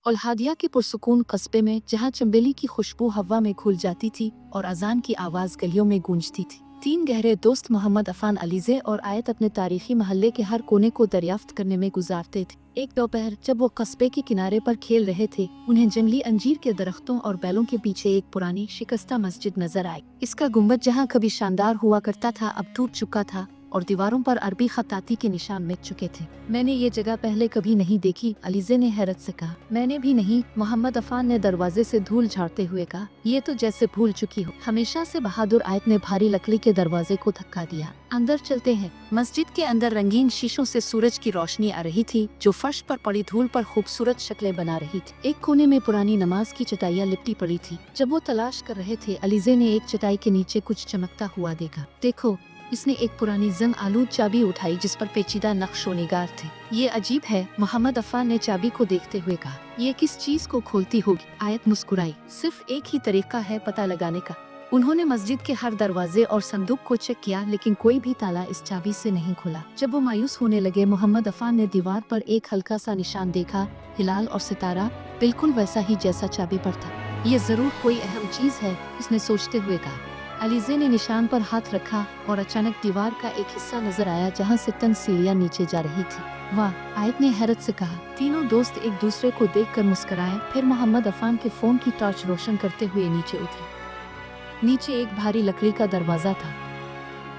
उल्हादिया के पुरसुकून कस्बे में जहाँ चंबेली की खुशबू हवा में घुल जाती थी और अजान की आवाज गलियों में गूंजती थी, तीन गहरे दोस्त मोहम्मद अफान, अलीज़े और आयत अपने तारीखी महल्ले के हर कोने को दरियाफ्त करने में गुजारते थे। एक दोपहर जब वो कस्बे के किनारे पर खेल रहे थे, उन्हें जंगली अंजीर के दरख्तों और बैलों के पीछे एक पुरानी शिकस्ता मस्जिद नजर आई। इसका गुंबद जहाँ कभी शानदार हुआ करता था, अब टूट चुका था और दीवारों पर अरबी खताती के निशान मिट चुके थे। मैंने ये जगह पहले कभी नहीं देखी, अलीज़े ने हैरत से कहा। मैंने भी नहीं, मोहम्मद अफान ने दरवाजे से धूल झाड़ते हुए कहा। ये तो जैसे भूल चुकी हो। हमेशा से बहादुर आयत ने भारी लकड़ी के दरवाजे को धक्का दिया। अंदर चलते हैं। मस्जिद के अंदर रंगीन शीशों से सूरज की रोशनी आ रही थी, जो फर्श पर पड़ी धूल पर खूबसूरत शक्लें बना रही थी। एक कोने में पुरानी नमाज की चटाइयाँ लिपटी पड़ी थी। जब वो तलाश कर रहे थे, अलीज़े ने एक चटाई के नीचे कुछ चमकता हुआ देखा। देखो, इसने एक पुरानी जंग आलूद चाबी उठाई जिस पर पेचीदा नक्शो निगार थे। ये अजीब है, मोहम्मद अफान ने चाबी को देखते हुए कहा। ये किस चीज को खोलती होगी? आयत मुस्कुराई। सिर्फ एक ही तरीका है पता लगाने का। उन्होंने मस्जिद के हर दरवाजे और संदूक को चेक किया, लेकिन कोई भी ताला इस चाबी से नहीं खुला। जब वो मायूस होने लगे, मोहम्मद अफान ने दीवार पर एक हल्का सा निशान देखा, हिलाल और सितारा, बिल्कुल वैसा ही जैसा चाबी पर था। ये जरूर कोई अहम चीज है, उसने सोचते हुए कहा। अलीज़े ने निशान पर हाथ रखा और अचानक दीवार का एक हिस्सा नजर आया जहां से तंग सीढ़ियां नीचे जा रही थी। वाह, आयत ने हैरत से कहा। तीनों दोस्त एक दूसरे को देखकर मुस्कुराए, फिर मोहम्मद अफान के फोन की टॉर्च रोशन करते हुए नीचे उतरे। नीचे एक भारी लकड़ी का दरवाजा था।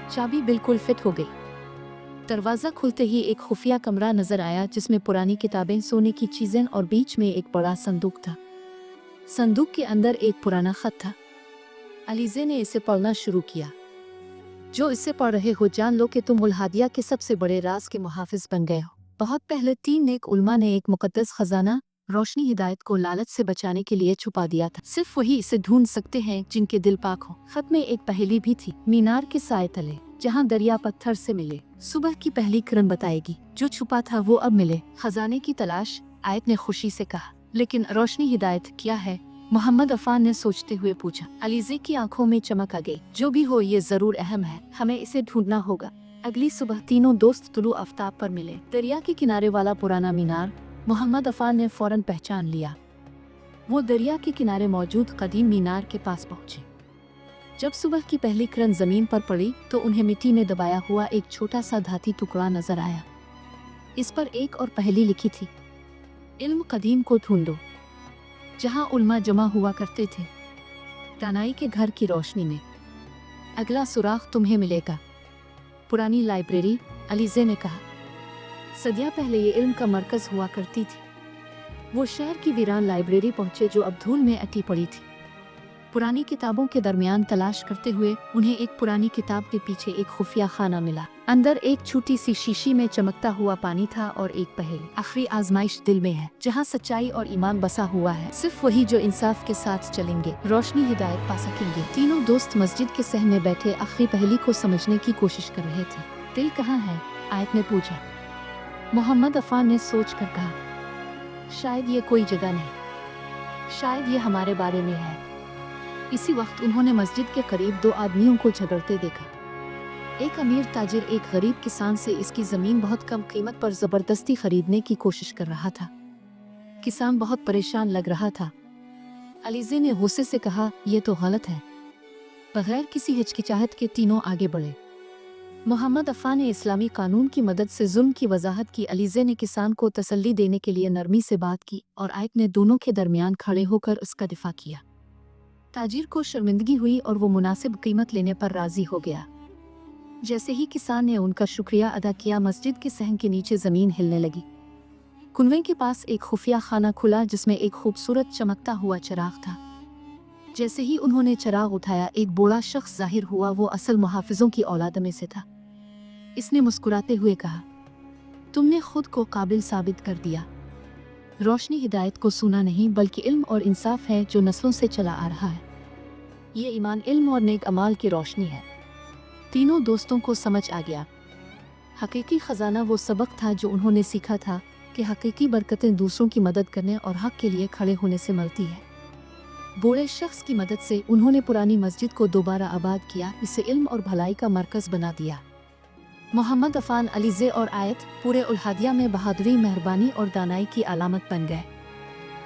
चाबी बिल्कुल फिट हो गई। दरवाजा खुलते ही एक खुफिया कमरा नजर आया जिसमें पुरानी किताबें, सोने की चीजें और बीच में एक बड़ा संदूक था। संदूक के अंदर एक पुराना खत था। अलीज़े ने इसे पढ़ना शुरू किया। जो इसे पढ़ रहे हो, जान लो कि तुम उल्हादिया के सबसे बड़े राज के मुहाफिज बन गए हो। बहुत पहले तीन नेक उलमा ने एक मुकद्दस खजाना, रोशनी हिदायत को लालच से बचाने के लिए छुपा दिया था। सिर्फ वही इसे ढूंढ सकते हैं जिनके दिल पाक हो। खत में एक पहेली भी थी। मीनार के साए तले जहाँ दरिया पत्थर से मिले, सुबह की पहली किरण बताएगी। जो छुपा था वो अब मिले। खजाने की तलाश, आयत ने खुशी से कहा। लेकिन रोशनी हिदायत क्या है? मोहम्मद अफान ने सोचते हुए पूछा। अलीज़े की आंखों में चमक आ गई। जो भी हो, ये जरूर अहम है, हमें इसे ढूंढना होगा। अगली सुबह तीनों दोस्त तुलू आफ्ताब पर मिले। दरिया के किनारे वाला पुराना मीनार मोहम्मद अफान ने फौरन पहचान लिया। वो दरिया के किनारे मौजूद कदीम मीनार के पास पहुंचे। जब सुबह की पहली किरण जमीन पर पड़ी तो उन्हें मिट्टी में दबाया हुआ एक छोटा सा धाती टुकड़ा नजर आया। इस पर एक और पहेली लिखी थी। इल्म कदीम को ढूंढो, जहाँ उल्मा जमा हुआ करते थे, दानाई के घर की रोशनी में। अगला सुराख तुम्हें मिलेगा। पुरानी लाइब्रेरी, अलीज़े ने कहा। सदियां पहले ये इल्म का मरकज हुआ करती थी। वो शहर की वीरान लाइब्रेरी पहुंचे जो अब धूल में अटी पड़ी थी। पुरानी किताबों के दरमियान तलाश करते हुए उन्हें एक पुरानी किताब के पीछे एक खुफिया खाना मिला। अंदर एक छोटी सी शीशी में चमकता हुआ पानी था और एक पहेली। आखिरी आजमाइश दिल में है, जहाँ सच्चाई और ईमान बसा हुआ है। सिर्फ वही जो इंसाफ के साथ चलेंगे रोशनी हिदायत पा सकेंगे। तीनों दोस्त मस्जिद के सहन में बैठे आखिरी पहेली को समझने की कोशिश कर रहे थे। दिल कहाँ है? आयत ने पूछा। मोहम्मद अफान ने सोच कर कहा, शायद ये कोई जगह नहीं, शायद ये हमारे बारे में है। इसी वक्त उन्होंने मस्जिद के करीब दो आदमियों को झगड़ते देखा। एक अमीर ताजिर एक गरीब किसान से इसकी जमीन बहुत कम कीमत पर जबरदस्ती खरीदने की कोशिश कर रहा था। किसान बहुत परेशान लग रहा था। अलीज़े ने गुस्से से कहा, यह तो गलत है। बगैर किसी हिचकिचाहट के तीनों आगे बढ़े। मोहम्मद अफान ने इस्लामी कानून की मदद से जुल्म की वजाहत की। अलीज़े ने किसान को तसल्ली देने के लिए नरमी से बात की और आयत ने दोनों के दरमियान खड़े होकर उसका दिफा किया। ताजिर को शर्मिंदगी हुई और वो मुनासिब कीमत लेने पर राजी हो गया। जैसे ही किसान ने उनका शुक्रिया अदा किया, मस्जिद के सहन के नीचे जमीन हिलने लगी। कुनवे के पास एक खुफिया खाना खुला जिसमें एक खूबसूरत चमकता हुआ चिराग था। जैसे ही उन्होंने चिराग उठाया, एक बूढ़ा शख्स जाहिर हुआ। वो असल मुहाफिजों की औलाद में से था। इसने मुस्कुराते हुए कहा, तुमने खुद को काबिल साबित कर दिया। रोशनी हिदायत को सूना नहीं, बल्कि इल्म और इंसाफ है जो नस्लों से चला आ रहा है। ये ईमान, इल्म और नेक अमाल की रोशनी है। तीनों दोस्तों को समझ आ गया। हकीकी खजाना वो सबक था जो उन्होंने सीखा था कि हकीकी बरकतें दूसरों की मदद करने और हक के लिए खड़े होने से मिलती है। बूढ़े शख्स की मदद से उन्होंने पुरानी मस्जिद को दोबारा आबाद किया, इसे इल्म और भलाई का मरकज बना दिया। मोहम्मद अफान, अलीज़े और आयत पूरे उल्हादिया में बहादुरी, मेहरबानी और दानाई की अलामत बन गए।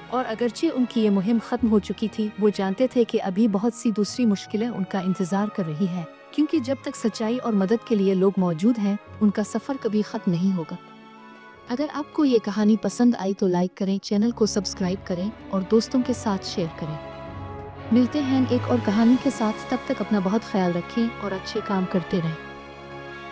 اور اگرچہ ان کی یہ مہم ختم ہو چکی تھی، وہ جانتے تھے کہ ابھی بہت سی دوسری مشکلیں ان کا انتظار کر رہی ہے، کیونکہ جب تک سچائی اور مدد کے لیے لوگ موجود ہیں، ان کا سفر کبھی ختم نہیں ہوگا۔ اگر آپ کو یہ کہانی پسند آئی تو لائک کریں، چینل کو سبسکرائب کریں اور دوستوں کے ساتھ شیئر کریں۔ ملتے ہیں ایک اور کہانی کے ساتھ، تب تک اپنا بہت خیال رکھیں اور اچھے کام کرتے رہیں۔